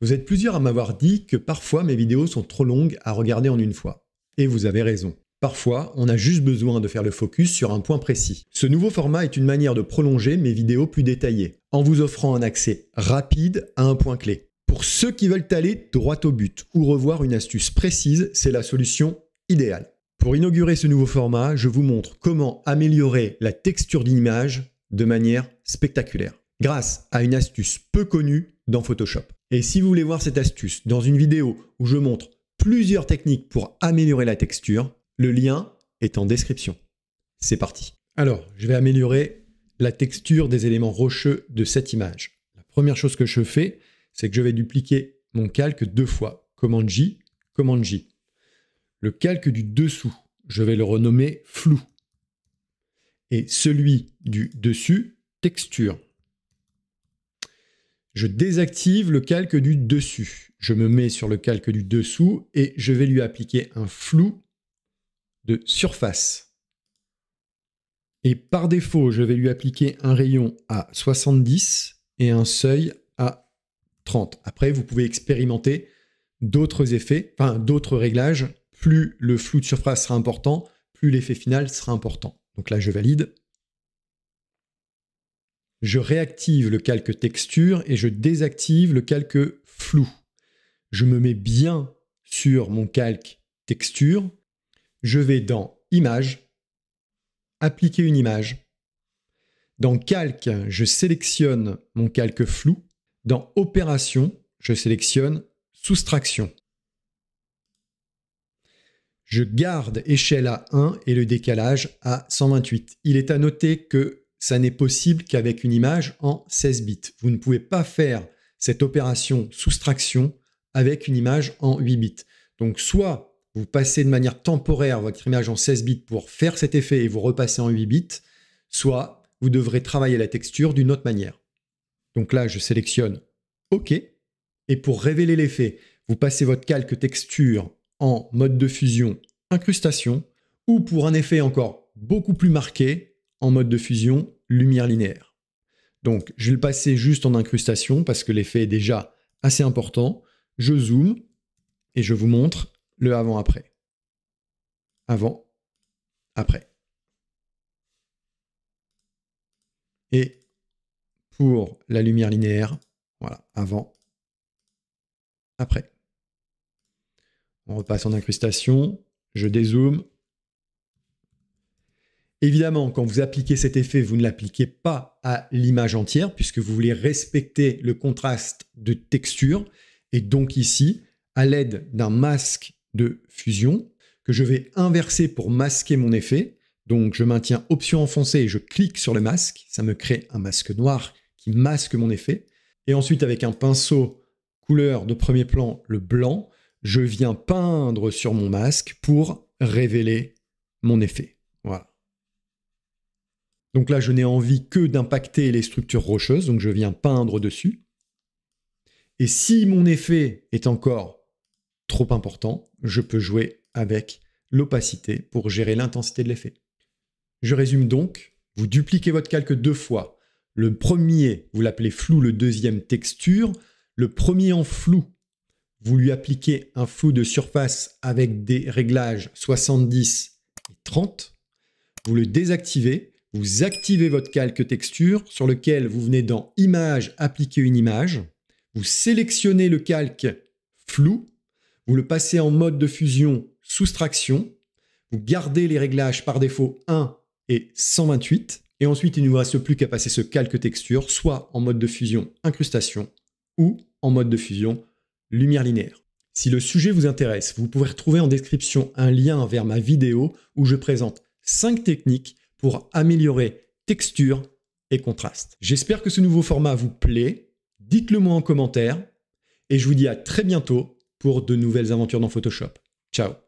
Vous êtes plusieurs à m'avoir dit que parfois mes vidéos sont trop longues à regarder en une fois. Et vous avez raison. Parfois, on a juste besoin de faire le focus sur un point précis. Ce nouveau format est une manière de prolonger mes vidéos plus détaillées, en vous offrant un accès rapide à un point clé. Pour ceux qui veulent aller droit au but ou revoir une astuce précise, c'est la solution idéale. Pour inaugurer ce nouveau format, je vous montre comment améliorer la texture d'image de manière spectaculaire, grâce à une astuce peu connue dans Photoshop. Et si vous voulez voir cette astuce dans une vidéo où je montre plusieurs techniques pour améliorer la texture, le lien est en description. C'est parti. Alors, je vais améliorer la texture des éléments rocheux de cette image. La première chose que je fais, c'est que je vais dupliquer mon calque 2 fois. Commande J, Commande J. Le calque du dessous, je vais le renommer flou. Et celui du dessus, texture. Je désactive le calque du dessus. Je me mets sur le calque du dessous et je vais lui appliquer un flou de surface. Et par défaut, je vais lui appliquer un rayon à 70 et un seuil à 30. Après, vous pouvez expérimenter d'autres effets, enfin d'autres réglages. Plus le flou de surface sera important, plus l'effet final sera important. Donc là, je valide. Je réactive le calque texture et je désactive le calque flou. Je me mets bien sur mon calque texture. Je vais dans Image, appliquer une image. Dans Calque, je sélectionne mon calque flou. Dans Opération, je sélectionne Soustraction. Je garde échelle à 1 et le décalage à 128. Il est à noter que ça n'est possible qu'avec une image en 16 bits. Vous ne pouvez pas faire cette opération soustraction avec une image en 8 bits. Donc soit vous passez de manière temporaire votre image en 16 bits pour faire cet effet et vous repassez en 8 bits, soit vous devrez travailler la texture d'une autre manière. Donc là, je sélectionne OK. Et pour révéler l'effet, vous passez votre calque texture en mode de fusion incrustation ou pour un effet encore beaucoup plus marqué en mode de fusion lumière linéaire. Donc je vais le passer juste en incrustation parce que l'effet est déjà assez important. Je zoome et je vous montre le avant-après. Avant, après. Et pour la lumière linéaire, voilà, avant, après. On repasse en incrustation, je dézoome. Évidemment, quand vous appliquez cet effet, vous ne l'appliquez pas à l'image entière puisque vous voulez respecter le contraste de texture. Et donc ici, à l'aide d'un masque de fusion que je vais inverser pour masquer mon effet. Donc je maintiens option enfoncée et je clique sur le masque. Ça me crée un masque noir qui masque mon effet. Et ensuite avec un pinceau couleur de premier plan, le blanc, je viens peindre sur mon masque pour révéler mon effet. Voilà. Donc là je n'ai envie que d'impacter les structures rocheuses, donc je viens peindre dessus. Et si mon effet est encore trop important, je peux jouer avec l'opacité pour gérer l'intensité de l'effet. Je résume donc, vous dupliquez votre calque 2 fois. Le premier, vous l'appelez flou, le deuxième texture. Le premier en flou, vous lui appliquez un flou de surface avec des réglages 70 et 30. Vous le désactivez, vous activez votre calque texture sur lequel vous venez dans Image, appliquer une image. Vous sélectionnez le calque flou, vous le passez en mode de fusion soustraction, vous gardez les réglages par défaut 1 et 128, et ensuite il ne vous reste plus qu'à passer ce calque texture soit en mode de fusion incrustation ou en mode de fusion lumière linéaire. Si le sujet vous intéresse, vous pouvez retrouver en description un lien vers ma vidéo où je présente 5 techniques pour améliorer texture et contraste. J'espère que ce nouveau format vous plaît. Dites-le moi en commentaire et je vous dis à très bientôt pour de nouvelles aventures dans Photoshop. Ciao!